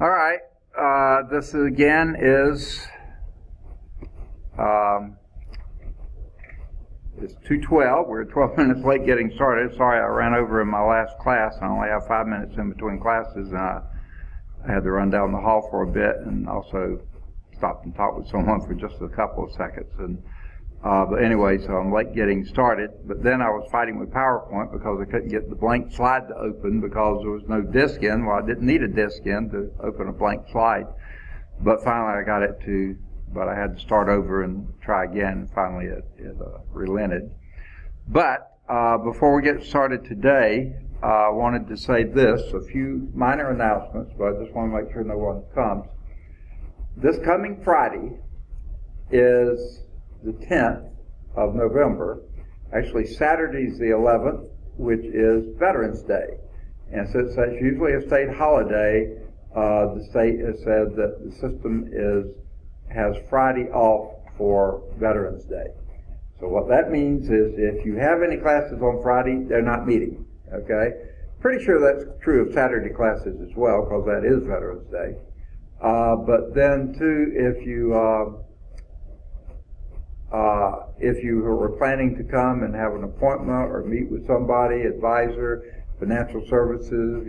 All right. This again is it's 2:12. We're 12 minutes late getting started. Sorry, I ran over in my last class. I only have 5 minutes in between classes, and I had to run down the hall for a bit and also stopped and talked with someone for just a couple of seconds. But anyway, so I'm late getting started. But then I was fighting with PowerPoint because I couldn't get the blank slide to open because there was no disk in. Well, I didn't need a disk in to open a blank slide. But finally I got it to, but I had to start over and try again. Finally it relented. But before we get started today, I wanted to say this, a few minor announcements, but I just want to make sure no one comes. This coming Friday is the 10th of November. Actually, Saturday's the 11th, which is Veterans Day. And since that's usually a state holiday, the state has said that the system has Friday off for Veterans Day. So what that means is if you have any classes on Friday, they're not meeting. Okay? Pretty sure that's true of Saturday classes as well, because that is Veterans Day. But then too, if you were planning to come and have an appointment or meet with somebody, advisor, financial services,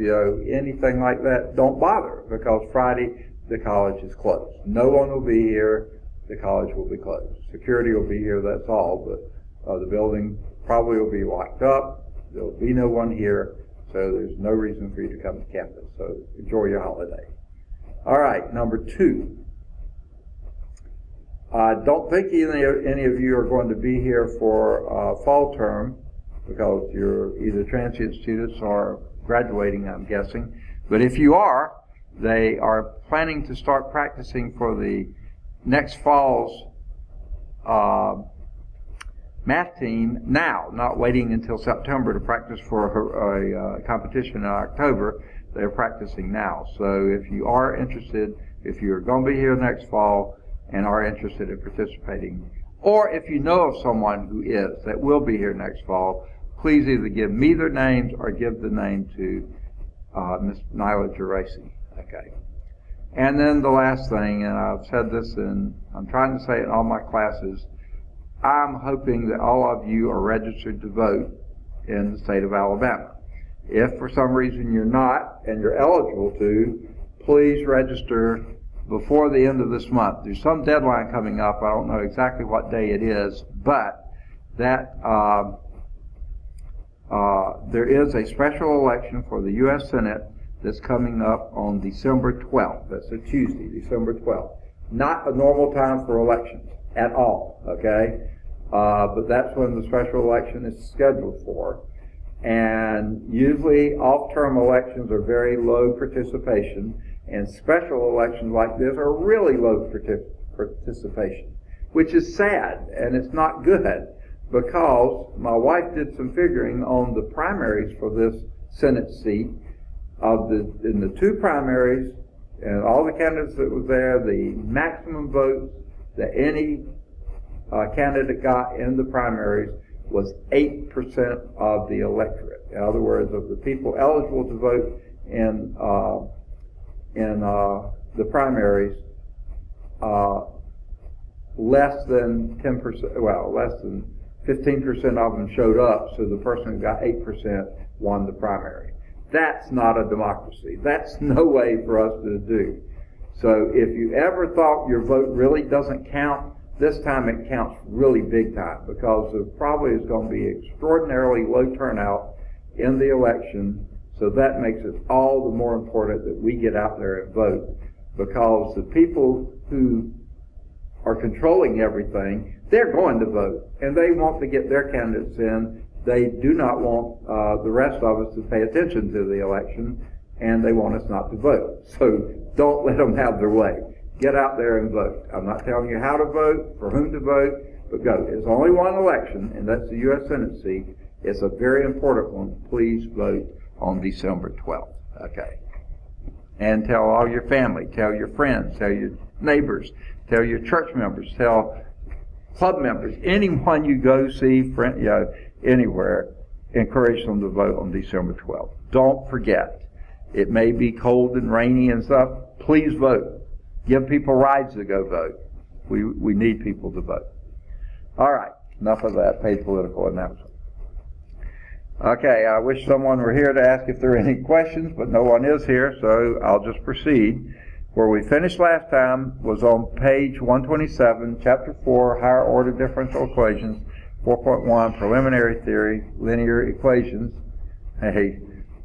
anything like that, don't bother, because Friday the college is closed. No one will be here. The college will be closed. Security will be here, that's all, but the building probably will be locked up. There will be no one here, so there's no reason for you to come to campus. So enjoy your holiday. All right, number 2. I don't think any of you are going to be here for fall term because you're either transient students or graduating, I'm guessing. But if you are, they are planning to start practicing for the next fall's math team now, not waiting until September to practice for a competition in October. They're practicing now. So if you are interested, if you're going to be here next fall and are interested in participating, or if you know of someone who is, that will be here next fall, please either give me their names or give the name to Ms. Nyla Geraci. Okay. And then the last thing, and I've said this and I'm trying to say it in all my classes, I'm hoping that all of you are registered to vote in the state of Alabama. If for some reason you're not and you're eligible to, please register before the end of this month. There's some deadline coming up. I don't know exactly what day it is, but that there is a special election for the U.S. Senate that's coming up on December 12th. That's a Tuesday, December 12th. Not a normal time for elections at all, okay? But that's when the special election is scheduled for. And usually off-term elections are very low participation, and special elections like this are really low participation, which is sad, and it's not good, because my wife did some figuring on the primaries for this Senate seat. In the 2 primaries, and all the candidates that were there, the maximum votes that any candidate got in the primaries was 8% of the electorate. In other words, of the people eligible to vote in the primaries, less than 10%, well, less than 15% of them showed up, so the person who got 8% won the primary. That's not a democracy. That's no way for us to do. So if you ever thought your vote really doesn't count, this time it counts really big time, because there probably is going to be extraordinarily low turnout in the election. So that makes it all the more important that we get out there and vote, because the people who are controlling everything, they're going to vote, and they want to get their candidates in. They do not want the rest of us to pay attention to the election, and they want us not to vote. So don't let them have their way. Get out there and vote. I'm not telling you how to vote, for whom to vote, but go. There's only one election, and that's the U.S. Senate seat. It's a very important one. Please vote on December 12th. Okay. And tell all your family, tell your friends, tell your neighbors, tell your church members, tell club members, anyone you go see, anywhere, encourage them to vote on December 12th. Don't forget. It may be cold and rainy and stuff. please vote. Give people rides to go vote. We need people to vote. All right, enough of that paid political announcement. Okay, I wish someone were here to ask if there are any questions, but no one is here, so I'll just proceed. Where we finished last time was on page 127, chapter 4, higher order differential equations, 4.1, preliminary theory, linear equations. Hey,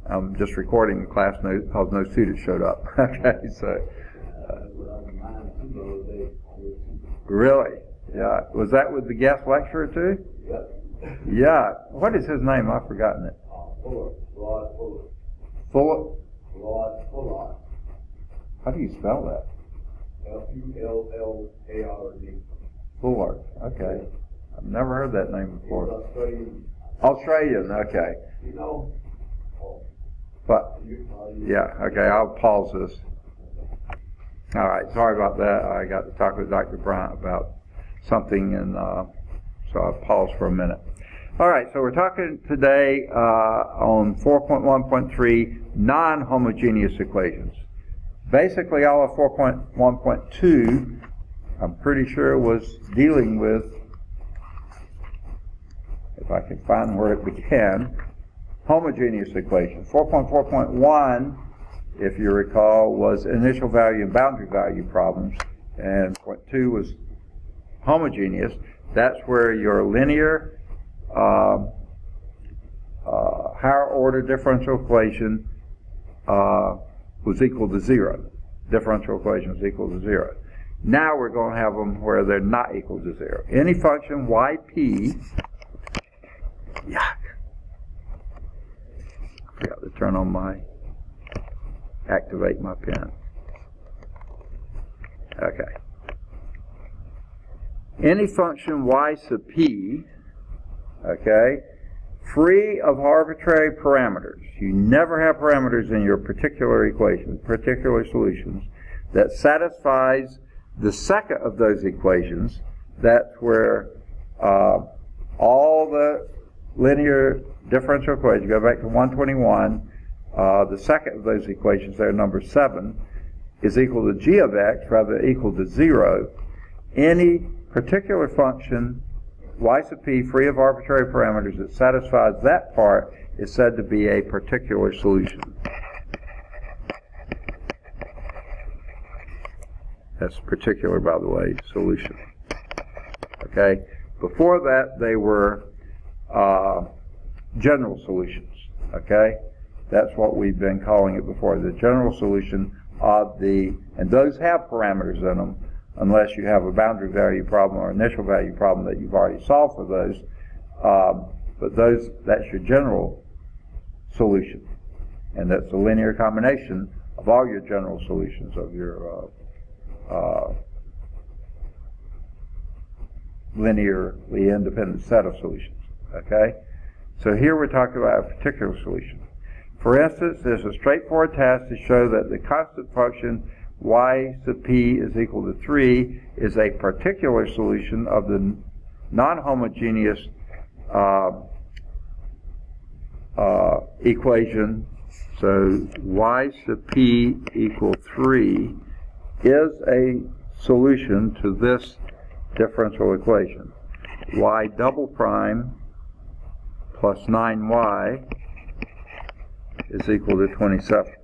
I'm just recording the class note because no students showed up. Okay, so. Really? Yeah. Was that with the guest lecturer too? Yep. Yeah. What is his name? I've forgotten it. Fuller. Rod Fuller. Fuller? Rod Fuller. How do you spell that? Fullardy. Fuller. Okay. I've never heard that name before. Australian. Australian. Okay. You know. But yeah. Okay. I'll pause this. All right. Sorry about that. I got to talk with Dr. Bryant about something, and so I'll pause for a minute. All right. So we're talking today on 4.1.3 non-homogeneous equations. Basically, all of 4.1.2, I'm pretty sure, was dealing with, if I can find where it began, homogeneous equations. 4.4.1, if you recall, was initial value and boundary value problems, and point 2 was homogeneous. That's where your linear higher order differential equation was equal to 0. Differential equation was equal to 0. Now we're going to have them where they're not equal to 0. Any function yp, yuck, I forgot to turn on activate my pen. Okay. Any function y sub p, okay, free of arbitrary parameters. You never have parameters in your particular equation, particular solutions, that satisfies the second of those equations. That's where all the linear differential equations, go back to 121, the second of those equations there, number 7, is equal to g of x rather than equal to 0. Any particular function y sub p free of arbitrary parameters that satisfies that part is said to be a particular solution. That's particular, by the way, solution. Okay? Before that, they were general solutions. Okay? That's what we've been calling it before, the general solution of and those have parameters in them, unless you have a boundary value problem or initial value problem that you've already solved for those. But that's your general solution. And that's a linear combination of all your general solutions of your linearly independent set of solutions. Okay? So here we're talking about a particular solution. For instance, there's a straightforward task to show that the constant function y sub p is equal to 3 is a particular solution of the non-homogeneous equation. So y sub p equal 3 is a solution to this differential equation. Y double prime plus 9y is equal to 27.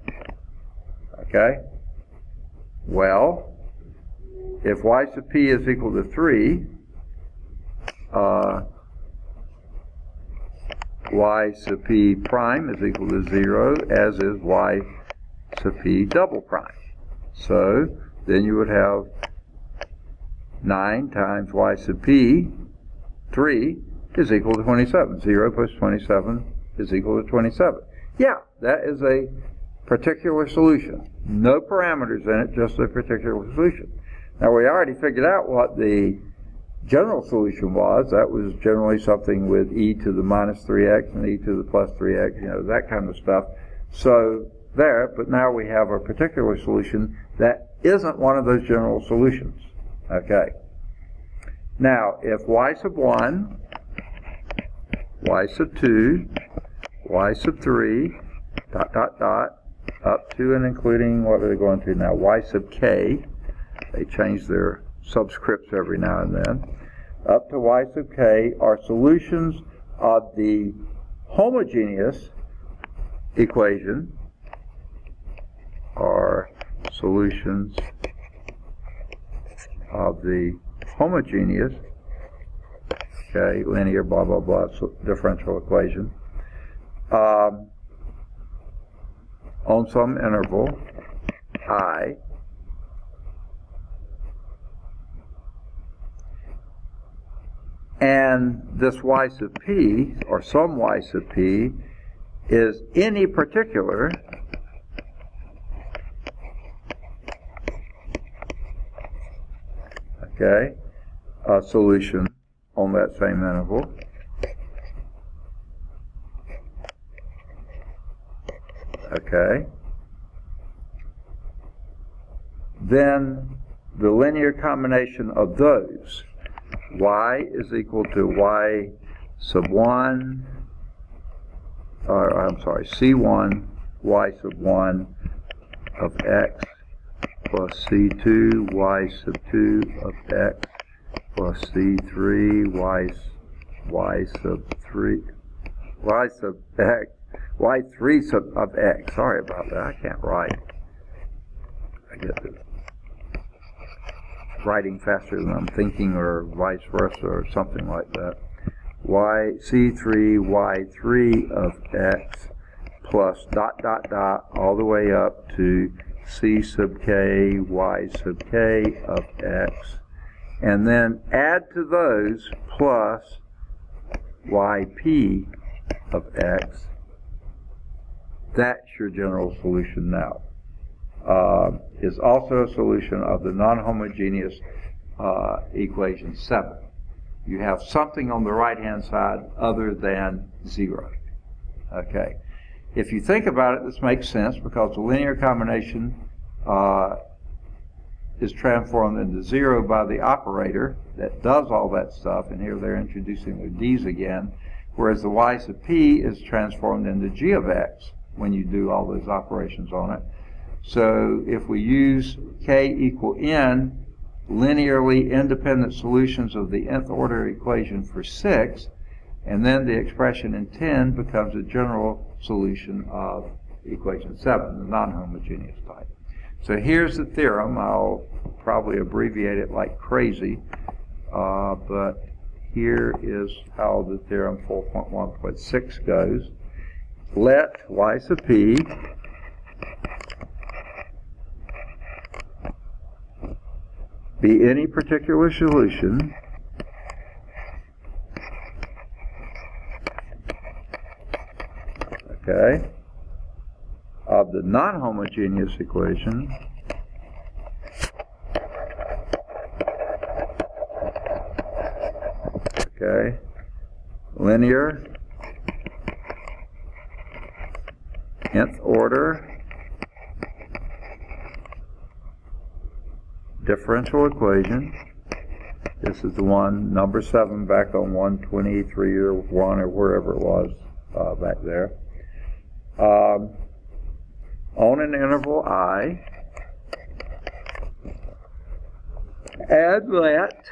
Okay? Well, if y sub p is equal to 3, y sub p prime is equal to 0, as is y sub p double prime. So then you would have 9 times y sub p, 3, is equal to 27. 0 plus 27 is equal to 27. Yeah, that is a particular solution. No parameters in it, just a particular solution. Now we already figured out what the general solution was. That was generally something with e to the minus 3x and e to the plus 3x, that kind of stuff. So there, but now we have a particular solution that isn't one of those general solutions. Okay. Now, if y sub 1, y sub 2, y sub 3, ... up to and including, what are they going to now? Y sub k. They change their subscripts every now and then. Up to y sub k are solutions of the homogeneous equation, are solutions of the homogeneous, okay, linear, blah, blah, blah, differential equation, on some interval, I, and this y sub p, or some y sub p, is any particular solution on that same interval. Okay. Then the linear combination of those, y is equal to y sub 1, or I'm sorry, C1 y sub 1 of x plus C2 y sub 2 of x plus C3 y sub 3 y sub x y3 sub of x. Sorry about that. I can't write. I get this. Writing faster than I'm thinking, or vice versa, or something like that. C3 y3 of x plus dot dot dot all the way up to C sub k y sub k of x, and then add to those plus yp of x. That's your general solution now. Is also a solution of the non-homogeneous equation 7. You have something on the right-hand side other than 0. Okay. If you think about it, this makes sense because the linear combination is transformed into 0 by the operator that does all that stuff, and here they're introducing their d's again, whereas the y sub p is transformed into g of x when you do all those operations on it. So if we use k equal n, linearly independent solutions of the nth order equation for 6, and then the expression in 10 becomes a general solution of equation 7, the non-homogeneous type. So here's the theorem. I'll probably abbreviate it like crazy, but here is how the theorem 4.1.6 goes. Let y sub p be any particular solution of the non-homogeneous equation linear nth order differential equation. This is the one, number 7, back on 123 or 1 or wherever it was back there. On an interval I, and let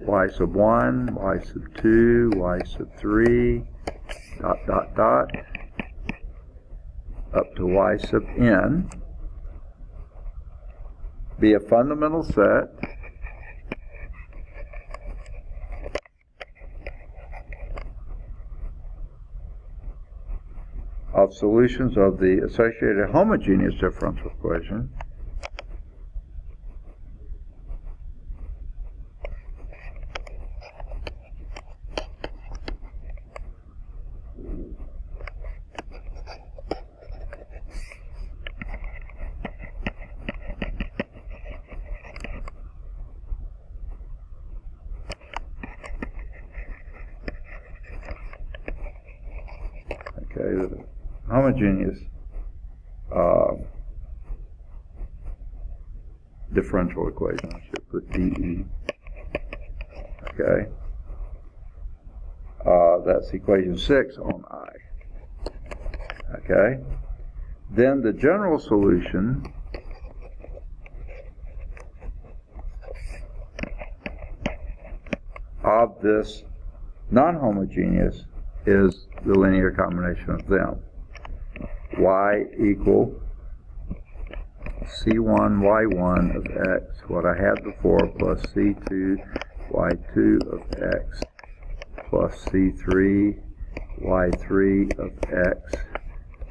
y sub 1, y sub 2, y sub 3, dot, dot, dot, up to y sub n, be a fundamental set of solutions of the associated homogeneous differential equation the homogeneous differential equation. I should put DE. Okay. That's equation 6 on I. Okay? Then the general solution of this non-homogeneous is the linear combination of them. Y equal C1 Y1 of X, what I had before, plus C2 Y2 of X, plus C3 Y3 of X,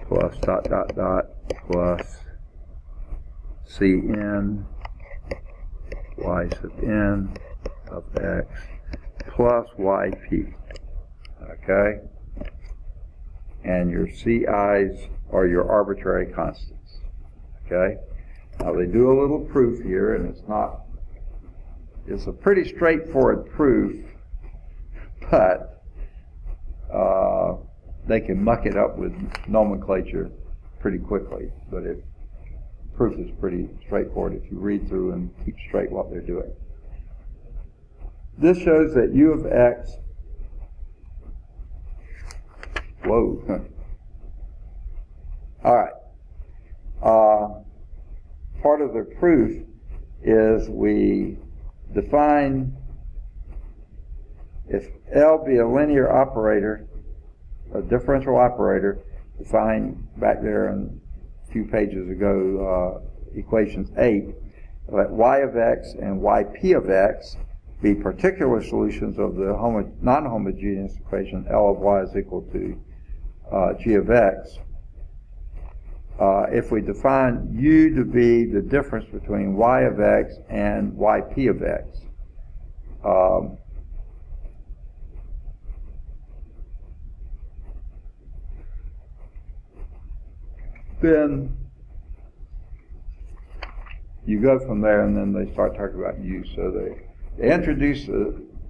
plus dot dot dot, plus Cn Y sub n of X, plus Yp. Okay? And your Ci's are your arbitrary constants. Okay? Now they do a little proof here, and it's a pretty straightforward proof, but they can muck it up with nomenclature pretty quickly. But proof is pretty straightforward if you read through and keep straight what they're doing. This shows that u of x, whoa, all right. Part of the proof is we define, if L be a linear operator, a differential operator, defined back there in a few pages ago, equations 8, let y of x and yp of x be particular solutions of the non-homogeneous equation L of y is equal to g of x. If we define u to be the difference between y of x and yp of x, then you go from there, and then they start talking about u. So they introduce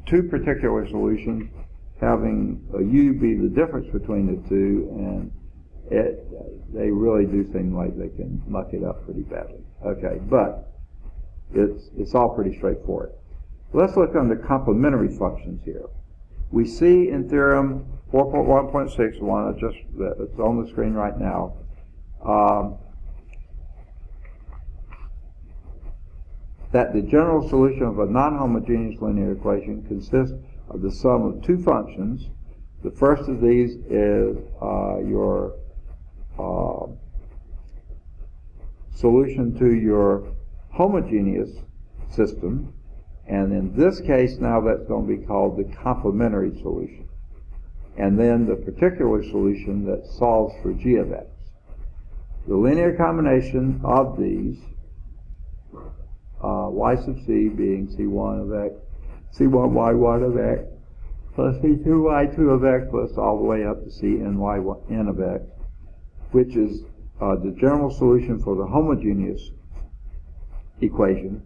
two particular solutions, having a u be the difference between the two, and they really do seem like they can muck it up pretty badly. Okay, but it's all pretty straightforward. Let's look under complementary functions here. We see in theorem 4.1.61, it's on the screen right now, that the general solution of a non-homogeneous linear equation consists of the sum of two functions. The first of these is your solution to your homogeneous system, and in this case now that's going to be called the complementary solution, and then the particular solution that solves for g of x. The linear combination of these, y sub c being c1 of x, c1 y1 of x, plus c2 y2 of x, plus all the way up to cn yn of x, which is the general solution for the homogeneous equation,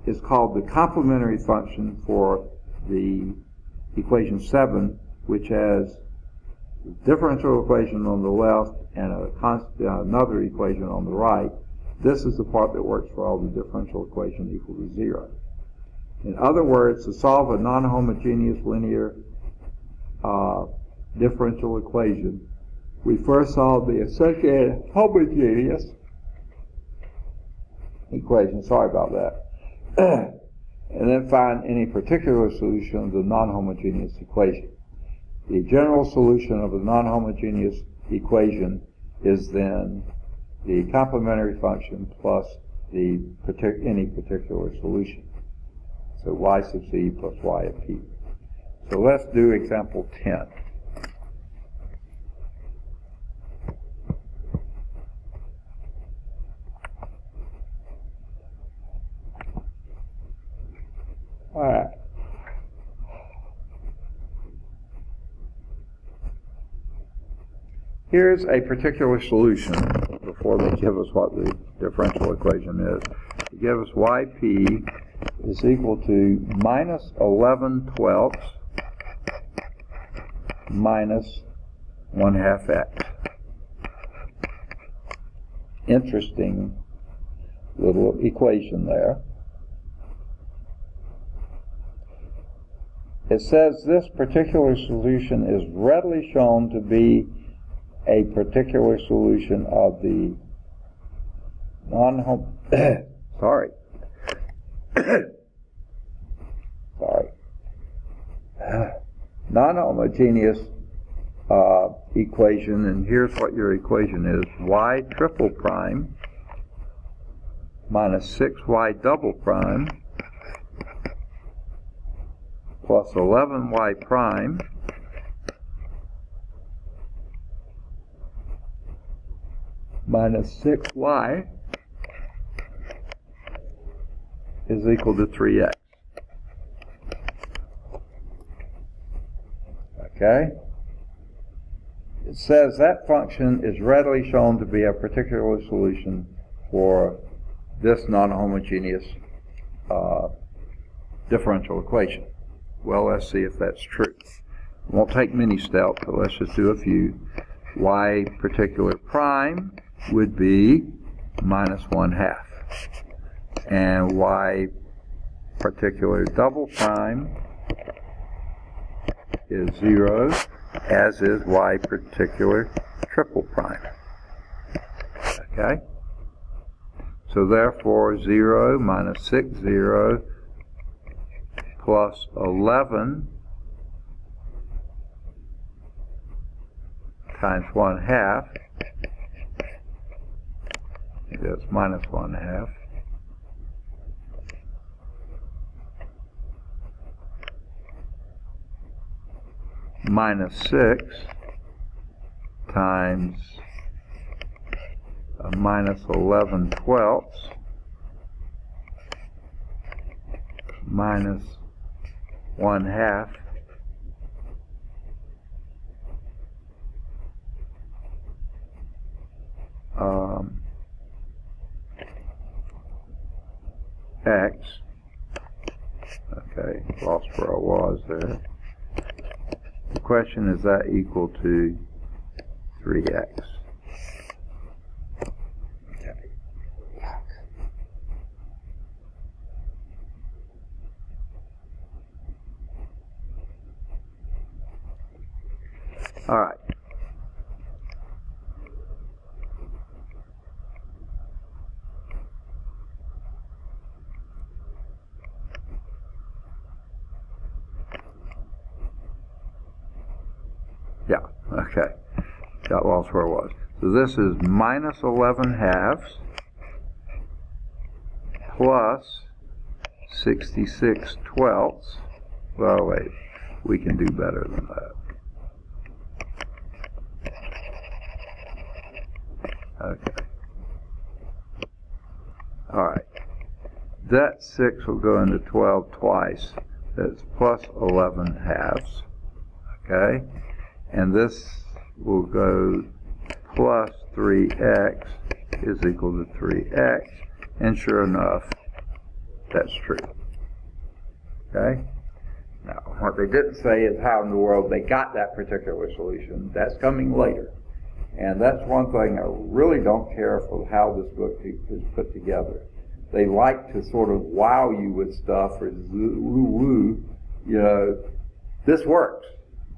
is called the complementary function for the equation 7, which has the differential equation on the left and another equation on the right. This is the part that works for all the differential equation equal to 0. In other words, to solve a non-homogeneous linear differential equation, we first solve the associated homogeneous equation, sorry about that, and then find any particular solution of the non-homogeneous equation. The general solution of a non-homogeneous equation is then the complementary function plus any particular solution. So y sub c plus y of p. So let's do example 10. All right. Here's a particular solution before they give us what the differential equation is. They give us yp is equal to minus 11/12 minus 1/2 x. Interesting little equation there. It says this particular solution is readily shown to be a particular solution of the sorry. Non-homogeneous equation, and here's what your equation is: y triple prime minus 6y double prime plus 11y prime minus 6y is equal to 3x. Okay? It says that function is readily shown to be a particular solution for this non-homogeneous differential equation. Well, let's see if that's true. It won't take many steps, but let's just do a few. Y particular prime would be minus 1/2. And y particular double prime is 0, as is y particular triple prime. Okay? So therefore 0 minus 6, 0 plus 11 times 1/2, that's minus 1/2, minus 6 times minus 11 twelfths minus 1/2 x. Okay, lost where I was there. The question, is that equal to 3x? Okay. All right. Yeah, okay. Got lost where I was. So this is minus 11/2 plus 66 twelfths. Well, wait, we can do better than that. Okay. All right. That 6 will go into 12 twice. That's plus 11/2. Okay. And this will go plus 3x is equal to 3x. And sure enough, that's true. Okay? Now, what they didn't say is how in the world they got that particular solution. That's coming later. And that's one thing I really don't care for how this book is put together. They like to sort of wow you with stuff or woo-woo, you know, this works.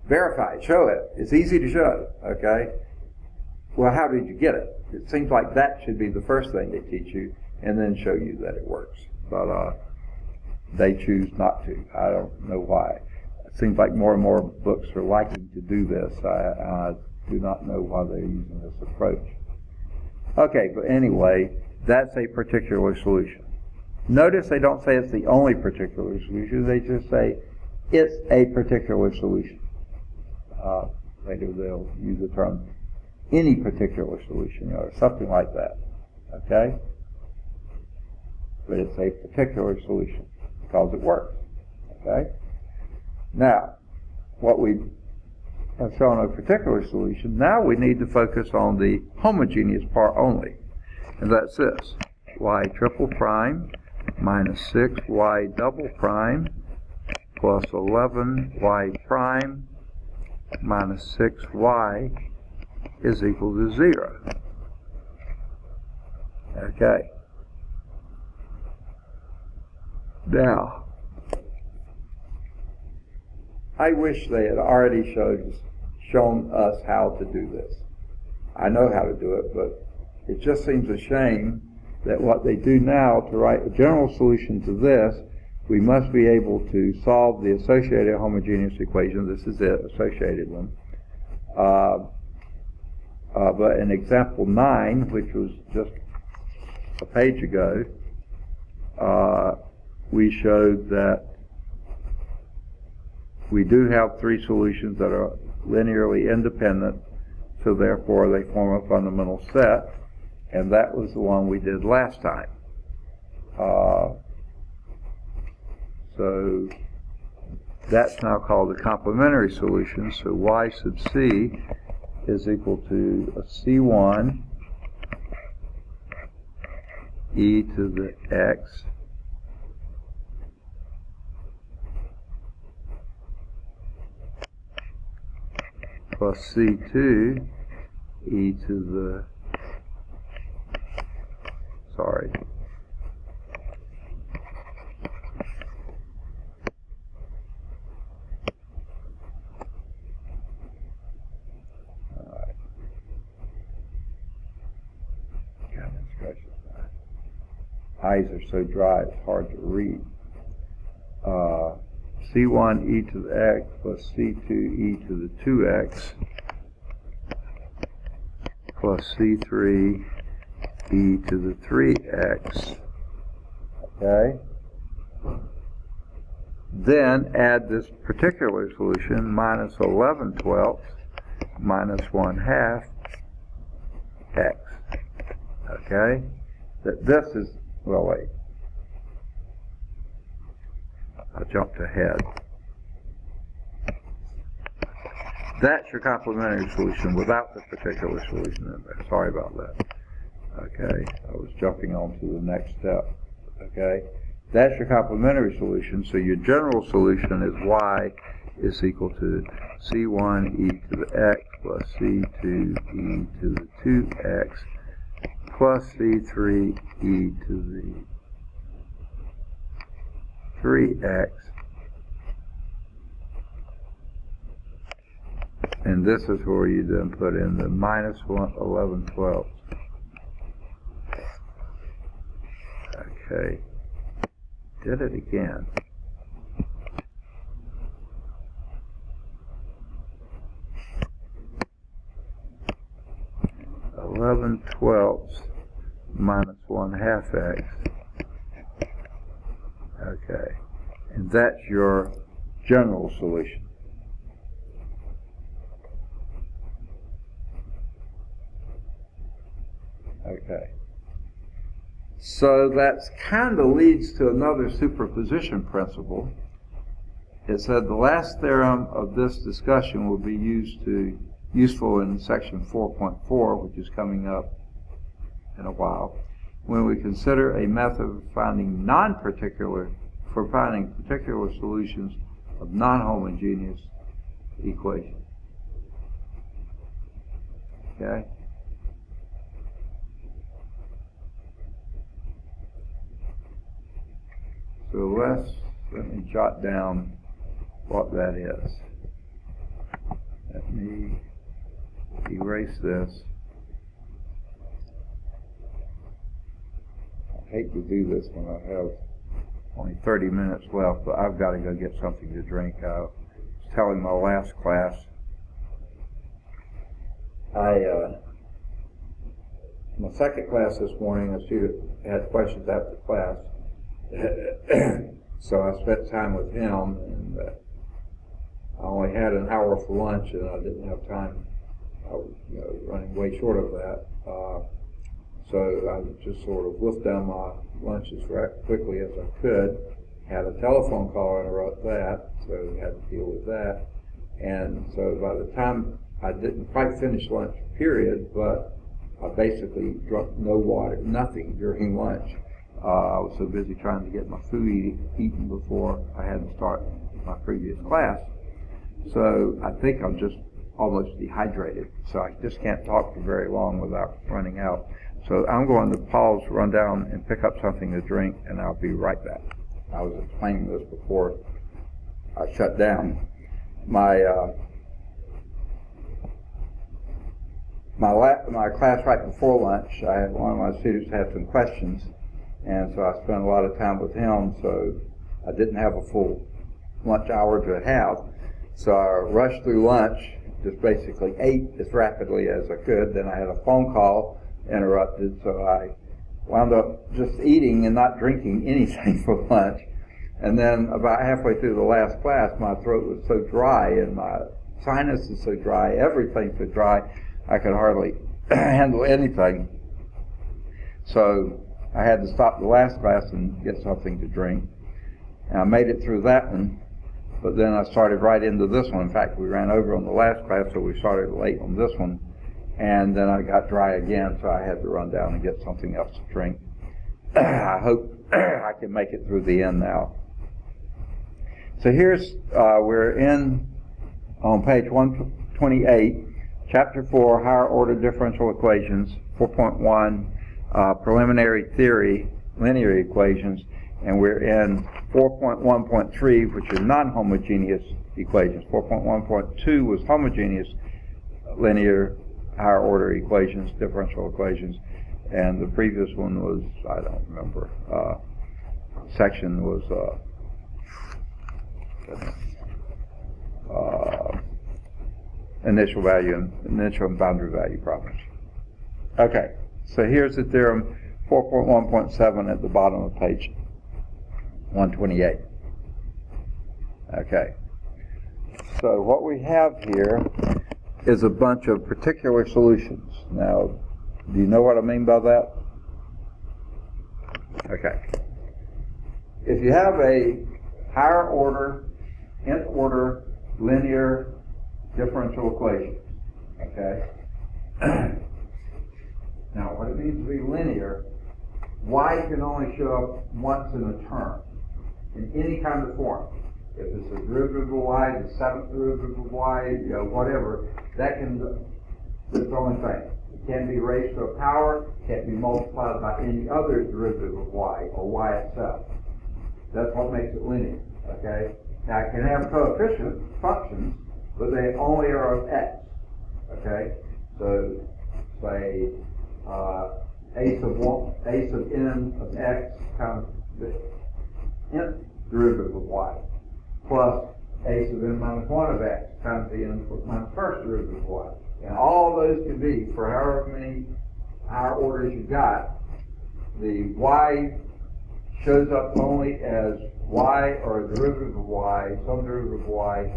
Verify it, show it. It's easy to show, okay? Well, how did you get it? It seems like that should be the first thing they teach you and then show you that it works. But they choose not to. I don't know why. It seems like more and more books are liking to do this. I do not know why they're using this approach. Okay, but anyway, that's a particular solution. Notice they don't say it's the only particular solution. They just say it's a particular solution. Later they'll use the term any particular solution or something like that. Okay? But it's a particular solution because it works. Okay? Now, what we have shown a particular solution, now we need to focus on the homogeneous part only. And that's this. Y triple prime minus 6y double prime plus 11y prime minus 6y is equal to 0. Okay. Now, I wish they had already shown us how to do this. I know how to do it, but it just seems a shame that what they do now, to write a general solution to this, we must be able to solve the associated homogeneous equation. This is it, associated one. But in example 9, which was just a page ago, we showed that we do have three solutions that are linearly independent, so therefore they form a fundamental set, and that was the one we did last time. So that's now called the complementary solution, so y sub c is equal to a c1 e to the x plus c2 e to the, sorry, eyes are so dry it's hard to read. C1 e to the x plus C2 e to the 2x plus C3 e to the 3x. Okay? Then add this particular solution, minus 11/12 minus 1/2 x. Okay? That this is, well, wait. I jumped ahead. That's your complementary solution without the particular solution in there. Sorry about that. Okay, I was jumping on to the next step. Okay, that's your complementary solution. So your general solution is y is equal to c1 e to the x plus c2 e to the 2x plus c3 e to the 3x, and this is where you then put in the minus 11/12. Okay, did it again. (11/12) minus 1/2 x. Okay, and that's your general solution. Okay, so that kind of leads to another superposition principle. It said the last theorem of this discussion will be useful in section 4.4, which is coming up in a while, when we consider a method of finding particular solutions of non-homogeneous equations. Okay? So let me jot down what that is. Let me erase this. I hate to do this when I have only 30 minutes left, but I've got to go get something to drink. I was telling my last class, my second class this morning, a student had questions after class, so I spent time with him, and I only had an hour for lunch, and I didn't have time. I was running way short of that. So I just sort of whiffed down my lunch as quickly as I could. Had a telephone call interrupt that, so had to deal with that. And so by the time I didn't quite finish lunch, period, but I basically drunk no water, nothing during lunch. I was so busy trying to get my food eaten before I had to start my previous class. So I think I'm just almost dehydrated, so I just can't talk for very long without running out. So I'm going to pause, run down, and pick up something to drink, and I'll be right back. I was explaining this before I shut my my class right before lunch, I had one of my students had some questions, and so I spent a lot of time with him, so I didn't have a full lunch hour to have. So I rushed through lunch, just basically ate as rapidly as I could. Then I had a phone call interrupted, so I wound up just eating and not drinking anything for lunch. And then about halfway through the last class, my throat was so dry and my sinus is so dry, everything's so dry, I could hardly handle anything. So I had to stop the last class and get something to drink. And I made it through that one, but then I started right into this one. In fact, we ran over on the last class, so we started late on this one. And then I got dry again, so I had to run down and get something else to drink. I hope I can make it through the end now. So here's, we're on page 128, Chapter 4, Higher Order Differential Equations, 4.1, Preliminary Theory, Linear Equations, and we're in 4.1.3, which is non-homogeneous equations. 4.1.2 was homogeneous linear higher order equations, differential equations, and the previous one was, I don't remember, section was initial and boundary value problems. Okay, so here's the theorem 4.1.7 at the bottom of page 128. Okay, so what we have here is a bunch of particular solutions. Now, do you know what I mean by that? Okay. If you have a higher order, nth order, linear differential equation, okay? Now, what it means to be linear, y can only show up once in a term, in any kind of form. If it's a derivative of y, the seventh derivative of y, whatever, that's the only thing. It can't be raised to a power, can't be multiplied by any other derivative of y, or y itself. That's what makes it linear, okay? Now, it can have coefficient functions, but they only are of x, okay? So, say, ace of n of x times the nth derivative of y, plus ace of n minus 1 of x times the n minus first derivative of y. And all those can be, for however many higher orders you've got, the y shows up only as y or a derivative of y, some derivative of y,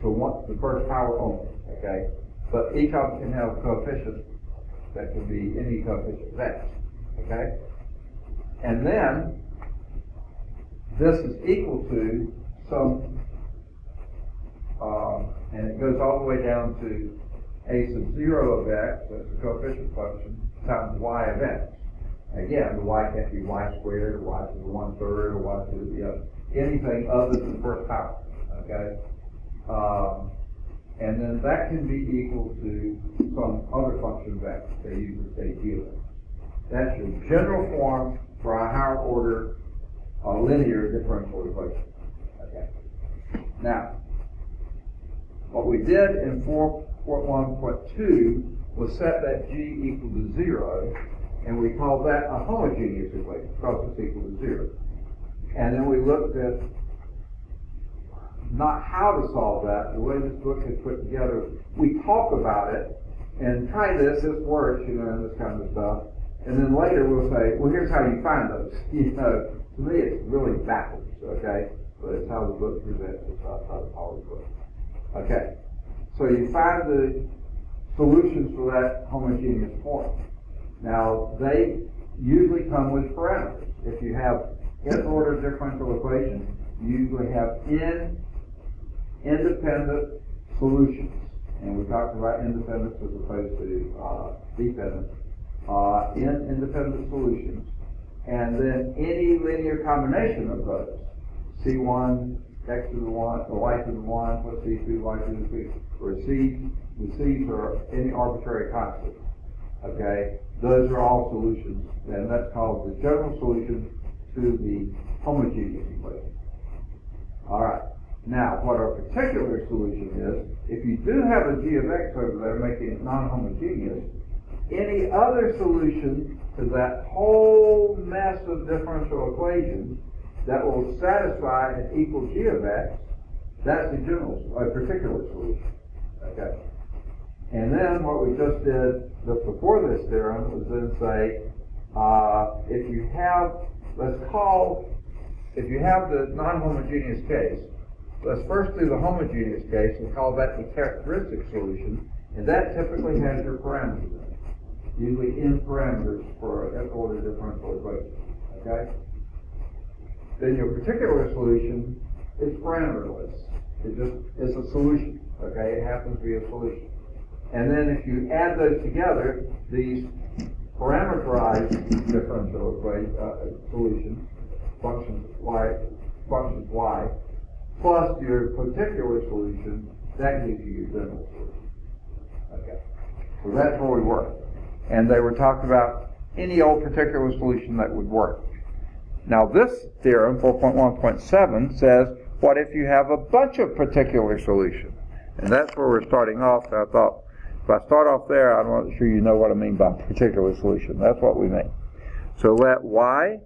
to the first power only, okay? But each of them can have coefficients that can be any coefficient of x, okay? And then, this is equal to some, and it goes all the way down to a sub 0 of x, that's a coefficient function, times y of x. Again, the y can't be y squared, or y to the 1/3, or y to the, anything other than the first power, okay? And then that can be equal to some other function of x, they usually say g of x. That's your general form for a higher order linear differential equation. Okay. Now, what we did in 4.1.2 was set that g equal to 0, and we called that a homogeneous equation because it's equal to 0. And then we looked at not how to solve that. The way this book is put together, we talk about it and try this works, and this kind of stuff. And then later we'll say, well, here's how you find those. To me, it's really backwards, okay? But it's how the book presents it. So I always look. Okay. So you find the solutions for that homogeneous form. Now, they usually come with parameters. If you have nth order differential equations, you usually have n independent solutions. And we talked about independence as opposed to dependence. N independent solutions. And then any linear combination of those, C1, x to the 1, or y to the 1, plus C2, y to the 2, where the C's are any arbitrary constant. Okay? Those are all solutions, and that's called the general solution to the homogeneous equation. Alright, now what our particular solution is, if you do have a g of x over there making it non-homogeneous, any other solution to that whole mess of differential equations that will satisfy an equal g of x, that's a particular solution. Okay. And then what we just did just before this theorem was then say, if you have the non-homogeneous case, let's first do the homogeneous case and call that the characteristic solution, and that typically has your parameters in it, usually n parameters for an order differential equation. Okay? Then your particular solution is parameterless. It just is a solution. Okay? It happens to be a solution. And then if you add those together, these parameterized differential equation solution, functions y, plus your particular solution, that gives you your general solution. Okay. So that's where we work. And they were talking about any old particular solution that would work. Now this theorem, 4.1.7, says, what if you have a bunch of particular solutions? And that's where we're starting off. So I thought, if I start off there, I'm not sure you know what I mean by particular solution. That's what we mean. So let y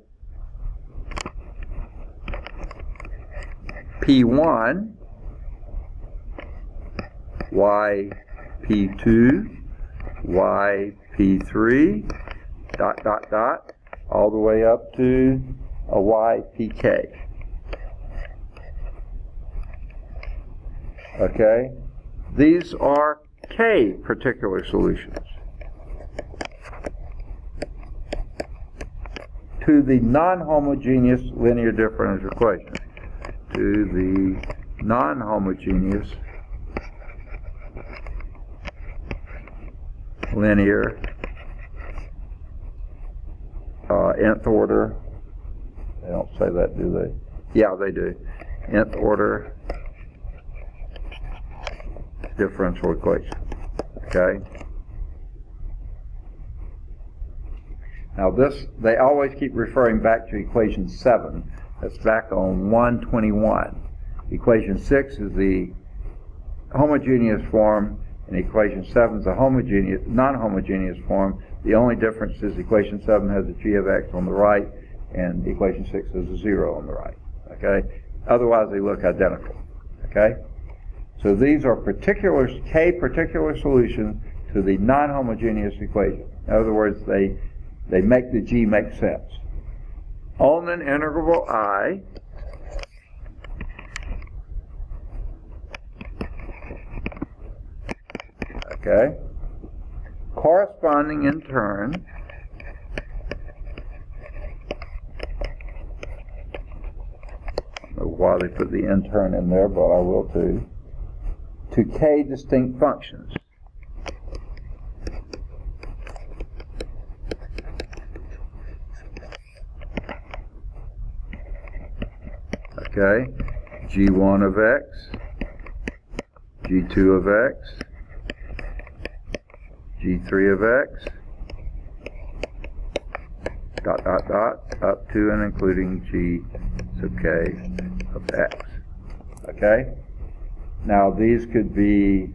P1, y P2, y P3, all the way up to a y Pk. Okay? These are K particular solutions to the non-homogeneous linear differential equation. To the non-homogeneous linear nth order. They don't say that, do they? Yeah, they do. Nth order differential equation. Okay? Now this, they always keep referring back to equation 7. That's back on 121. Equation 6 is the homogeneous form, and equation 7 is a homogeneous, non-homogeneous form. The only difference is equation 7 has a g of x on the right, and equation 6 has a 0 on the right. Okay? Otherwise, they look identical. Okay? So these are K particular solutions to the non-homogeneous equation. In other words, they make the g make sense. On an interval I, okay, corresponding in turn I don't know why they put the in turn in there, but I will too, to k distinct functions. Okay, g1 of x, g2 of x, g3 of x, up to and including g sub k of x. Okay? Now these could be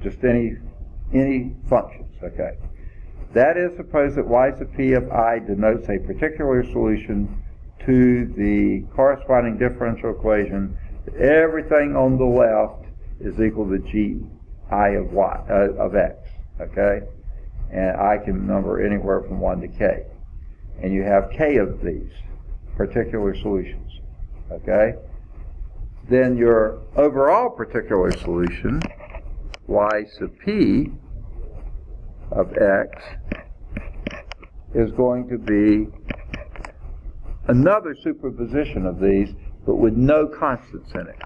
just any functions. Okay? That is, suppose that y sub p of I denotes a particular solution to the corresponding differential equation. Everything on the left is equal to g I of y of x. Okay, and I can number anywhere from 1 to k, and you have k of these particular solutions. Okay, then your overall particular solution, y sub p of x, is going to be another superposition of these, but with no constants in it.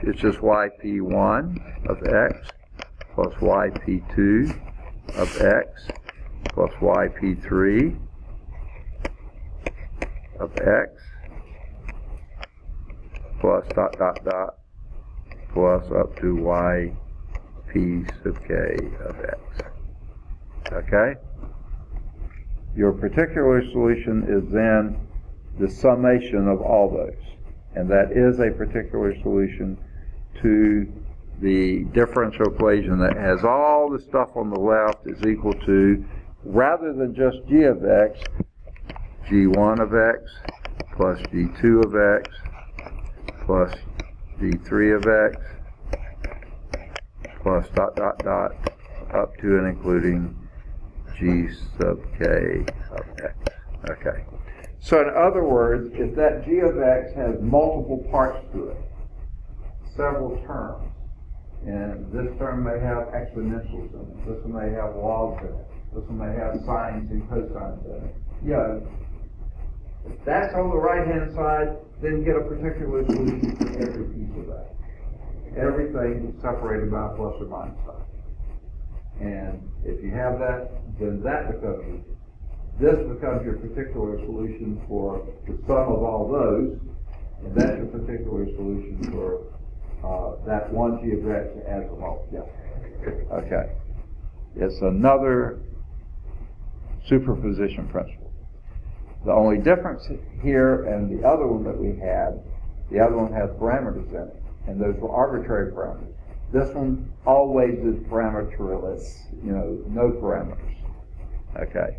It's just yp1 of x plus yp2 of x plus yp3 of x plus plus up to yp sub k of x. Okay? Your particular solution is then the summation of all those. And that is a particular solution to the differential equation that has all the stuff on the left is equal to, rather than just g of x, g1 of x plus g2 of x plus g3 of x plus dot dot dot up to and including g sub k of x. Okay. So in other words, if that g of x has multiple parts to it, several terms, and this term may have exponentials in it, this one may have logs in it, this one may have sines and cosines in it. Yeah, if that's on the right-hand side, then get a particular solution for every piece of that. Everything is separated by a plus or minus sign. And if you have that, then this becomes your particular solution for the sum of all those, and that's your particular solution for that one g of x that adds them all together. Okay. It's another superposition principle. The only difference here and the other one that we had, the other one has parameters in it, and those were arbitrary parameters. This one always is parameterless, no parameters. Okay.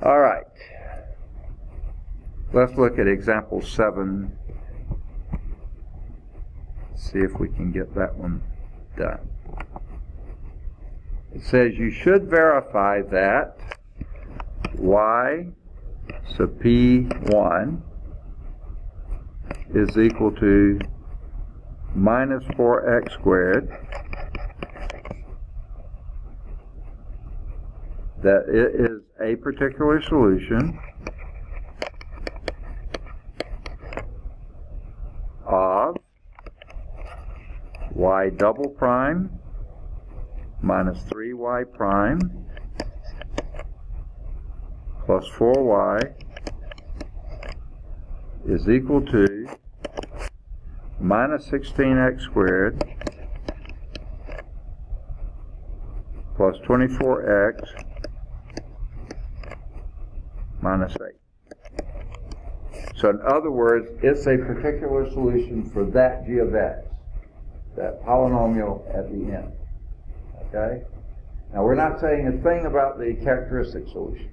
All right. Let's look at example 7. See if we can get that one done. It says you should verify that y sub p1 is equal to minus 4x squared, that it is a particular solution of y double prime minus 3y prime plus 4y is equal to minus 16x squared plus 24x minus 8. So in other words, it's a particular solution for that g of x, that polynomial at the end. Okay? Now we're not saying a thing about the characteristic solution,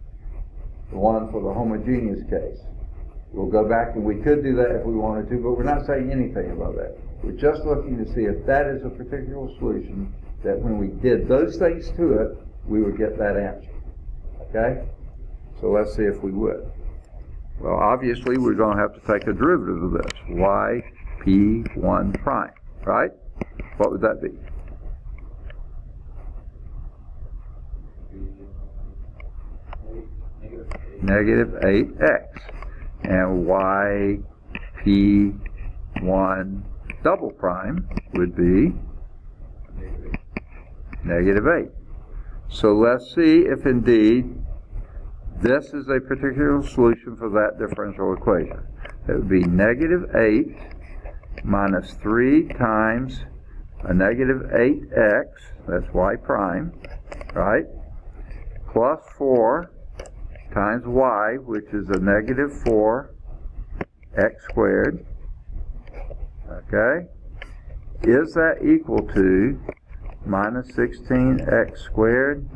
the one for the homogeneous case. We'll go back and we could do that if we wanted to, but we're not saying anything about that. We're just looking to see if that is a particular solution that when we did those things to it, we would get that answer. Okay? So let's see if we would. Well, obviously we're going to have to take a derivative of this. Y p1 prime, right? What would that be? Negative 8x. And y p1 double prime would be negative 8. So let's see if indeed this is a particular solution for that differential equation. It would be negative 8 minus 3 times a negative 8x, that's y prime, right, plus 4 times y, which is a negative 4x squared, okay? Is that equal to minus 16x squared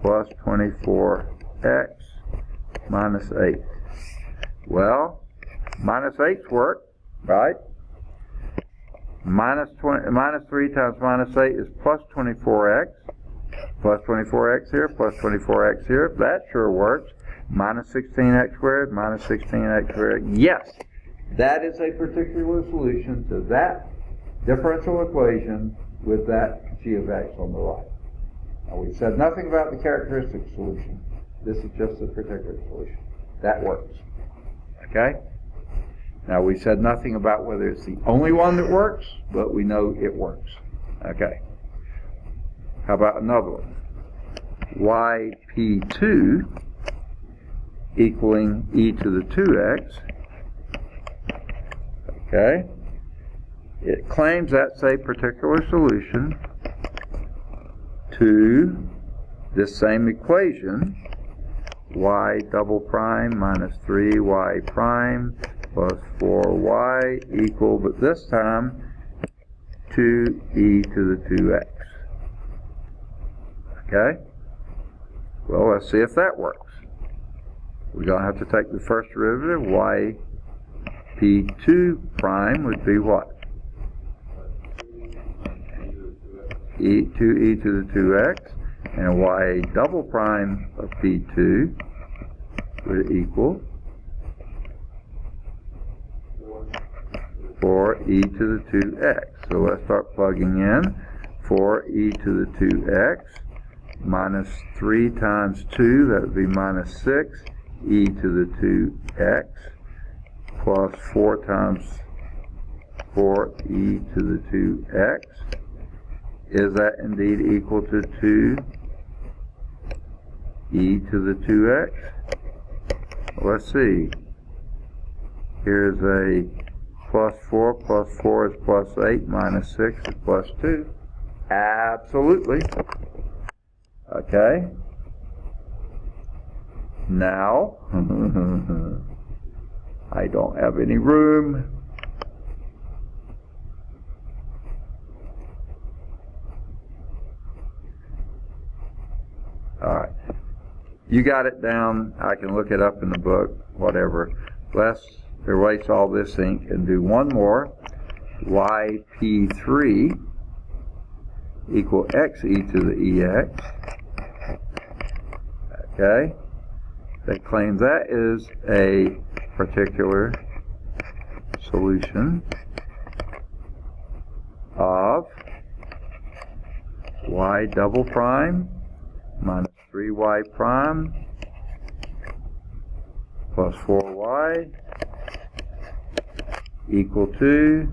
plus 24x minus 8? Well, minus 8's work, right? Minus 3 times minus 8 is plus 24x. Plus 24x here, plus 24x here. That sure works. Minus 16x squared, minus 16x squared. Yes, that is a particular solution to that differential equation with that g of x on the right. Now, we've said nothing about the characteristic solution. This is just a particular solution. That works. Okay? Now, we said nothing about whether it's the only one that works, but we know it works. Okay. How about another one? yp2 equaling e to the 2x. Okay? It claims that's a particular solution to this same equation, y double prime minus 3y prime plus 4y equal, but this time 2e to the 2x. Okay? Well, let's see if that works. We're going to have to take the first derivative. Y p2 prime would be what? 2e to the 2x. And y double prime of p2 would equal 4e to the 2x. So let's start plugging in. 4e to the 2x minus 3 times 2, that would be minus 6, e to the 2x, plus 4 times 4e to the 2x. Is that indeed equal to 2e to the 2x? Let's see. Here's a plus 4 is plus 8, minus 6 is plus 2. Absolutely. Okay. Now, I don't have any room. All right. You got it down. I can look it up in the book, whatever. Let's erase all this ink and do one more. yp3 equal xe to the ex. Okay? They claim that is a particular solution of y double prime minus 3y prime plus 4y equal to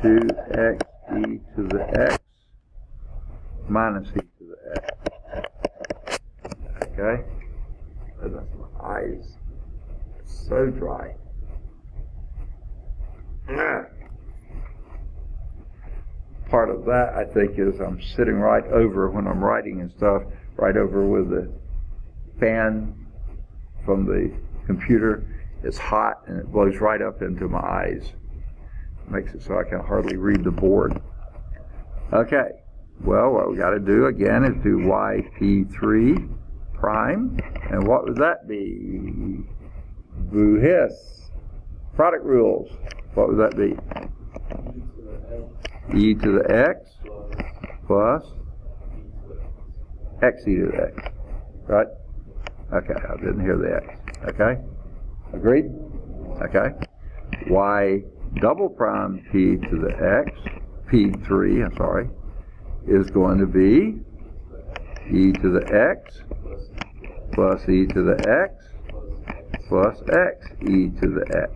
2x e to the x minus e to the x. Okay? My eyes are so dry. Part of that, I think, is I'm sitting right over, when I'm writing and stuff, right over with the fan from the computer. It's hot and it blows right up into my eyes. Makes it so I can hardly read the board. Okay, well, what we got to do again is do yp3 prime, and what would that be? Boo hiss. Product rules. What would that be? E to the x plus x e to the x. Right? Okay, I didn't hear the x. Okay? Agreed? Okay. Y double prime p to the x, p3, I'm sorry, is going to be e to the x plus e to the x plus x e to the x.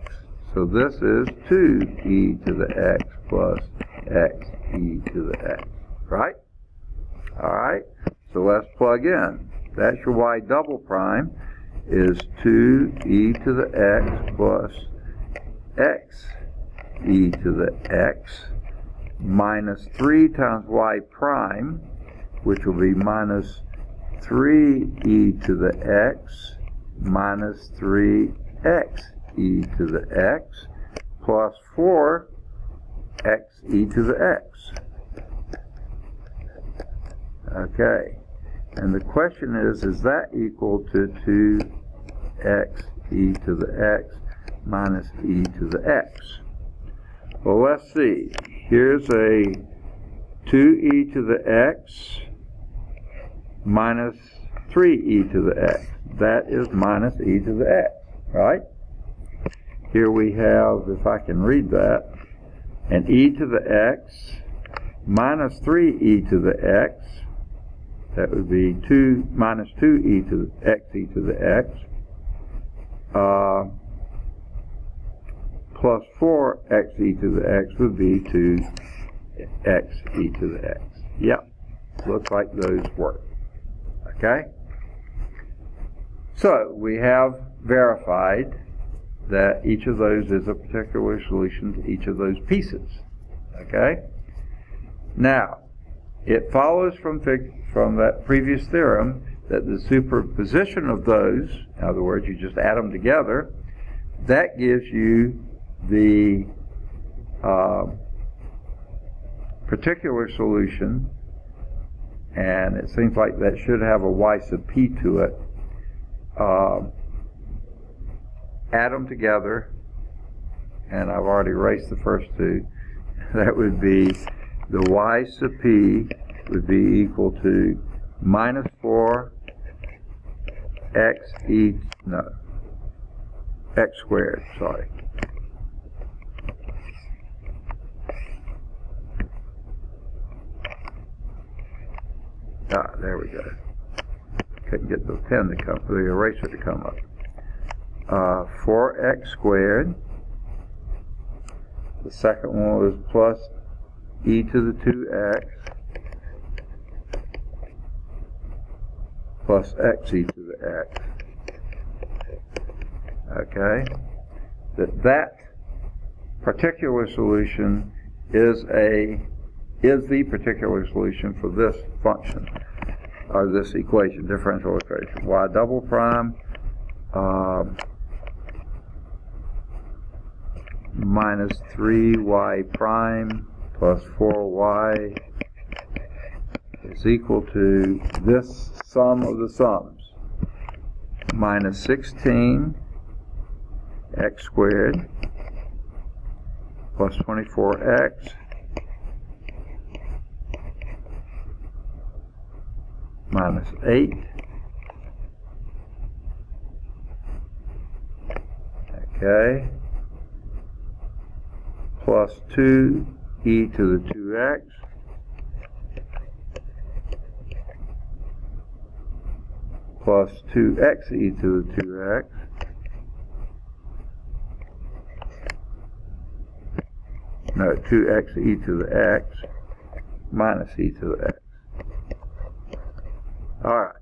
So this is 2e to the x plus x e to the x. Right? Alright, so let's plug in. That's your y double prime is 2e to the x plus x e to the x minus 3 times y prime, which will be minus 3e to the x minus 3x e to the x plus 4 x e to the x. Okay, and the question is that equal to 2x e to the x minus e to the x? Well, let's see. Here's a 2e to the x minus 3e to the x. That is minus e to the x, right? Here we have, if I can read that, an e to the x minus 3e to the x. That would be 2 minus 2e to the x e to the x plus 4x e to the x would be 2x e to the x. Yep, looks like those work. Okay? So we have verified that each of those is a particular solution to each of those pieces. Okay? Now, it follows from that previous theorem that the superposition of those, in other words, you just add them together, that gives you the particular solution, and it seems like that should have a y sub p to it. Add them together, and I've already erased the first two. That would be the y sub p would be equal to minus 4 x squared, sorry. There we go. Couldn't get the pen to come, the eraser to come up. 4x squared. The second one was plus e to the 2x plus x e to the x. Okay? That particular solution is the particular solution for this function, or this equation, differential equation. Y double prime minus 3y prime plus 4y is equal to this sum of the sums, minus 16 x squared plus 24x minus 8 okay, plus 2e to the 2x plus 2xe to the 2x no, 2xe to the x minus e to the x. All right.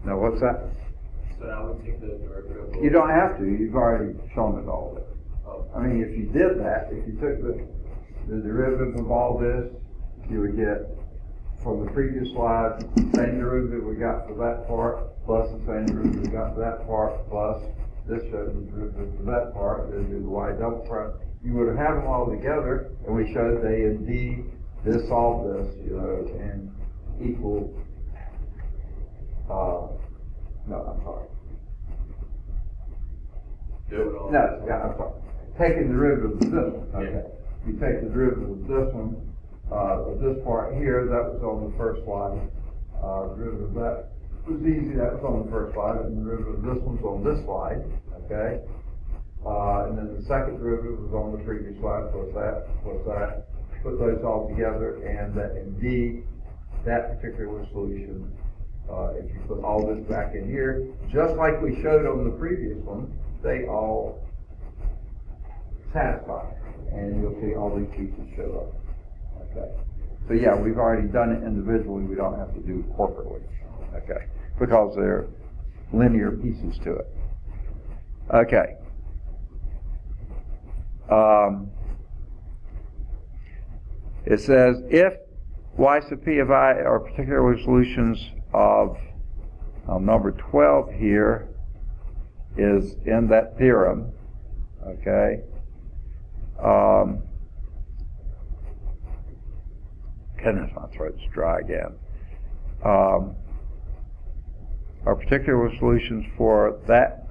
Now what's that? So now we take the derivative. You don't have to. You've already shown it all there. Oh. I mean, if you did that, if you took the derivative of all this, you would get from the previous slide the same derivative we got for that part plus the same derivative we got for that part plus this shows the derivative for that part. Then do the y double prime. You would have had them all together, and we showed they indeed this solve this, and equal. No, I'm sorry. Do it all. No, yeah, I'm sorry. Taking the derivative of this one. Okay. Yeah. You take the derivative of this one, of this part here, that was on the first slide. Derivative of that was easy, that was on the first slide, and the derivative of this one's on this slide, okay? And then the second derivative was on the previous slide, plus that. Put those all together, and that indeed, that particular solution, if you put all this back in here, just like we showed on the previous one, they all satisfy. And you'll see all these pieces show up. Okay. So yeah, we've already done it individually. We don't have to do it corporately. Okay. Because they're linear pieces to it. Okay. It says if y sub p of I are particular solutions of number 12 here is in that theorem, okay? Goodness, my throat's dry again. Are particular solutions for that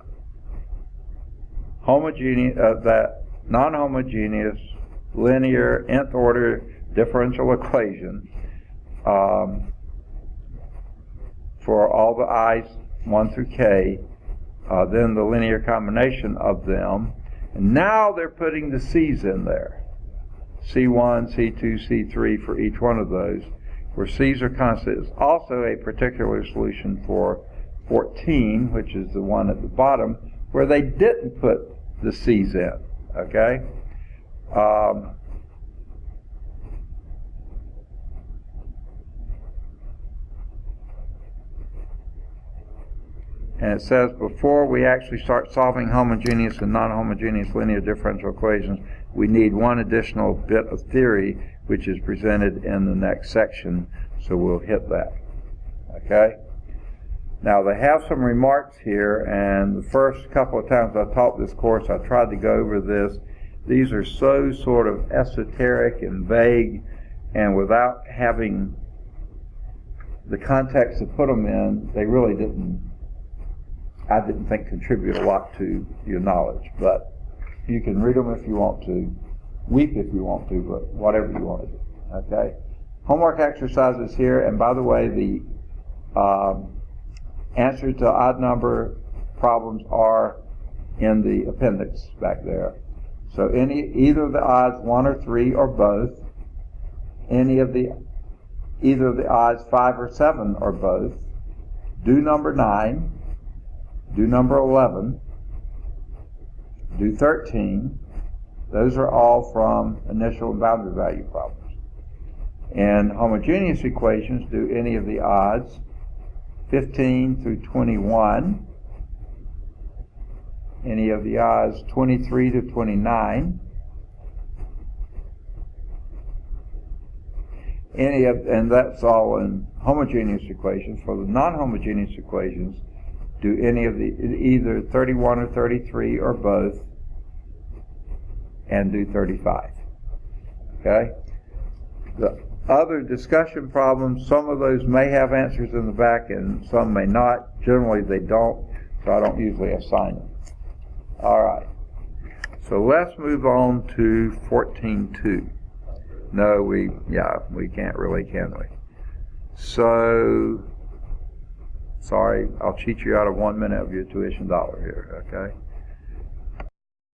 homogeneous, that non-homogeneous linear nth order differential equation for all the i's 1 through k, then the linear combination of them. And now they're putting the c's in there. C1, C2, C3 for each one of those, where c's are constant. It's also a particular solution for 14, which is the one at the bottom, where they didn't put the c's in, okay? And it says before we actually start solving homogeneous and non-homogeneous linear differential equations, we need one additional bit of theory, which is presented in the next section. So we'll hit that. Okay? Now they have some remarks here, and the first couple of times I taught this course I tried to go over this. These are so sort of esoteric and vague, and without having the context to put them in, they really I didn't think contribute a lot to your knowledge. But you can read them if you want to, weep if you want to, but whatever you want to do. Okay? Homework exercises here, and by the way, the answers to odd number problems are in the appendix back there. So either of the odds 1 or 3 or both, either of the odds 5 or 7 or both, do number 9, do number 11, do 13. Those are all from initial and boundary value problems. And homogeneous equations, do any of the odds 15 through 21, any of the odds 23 to 29, and that's all in homogeneous equations. For the non-homogeneous equations, do any of the either 31 or 33 or both, and do 35. Okay? The other discussion problems, some of those may have answers in the back and some may not. Generally they don't, so I don't usually assign them. All right. So let's move on to 14.2. No, we can't really, can we? So, sorry, I'll cheat you out of 1 minute of your tuition dollar here, okay?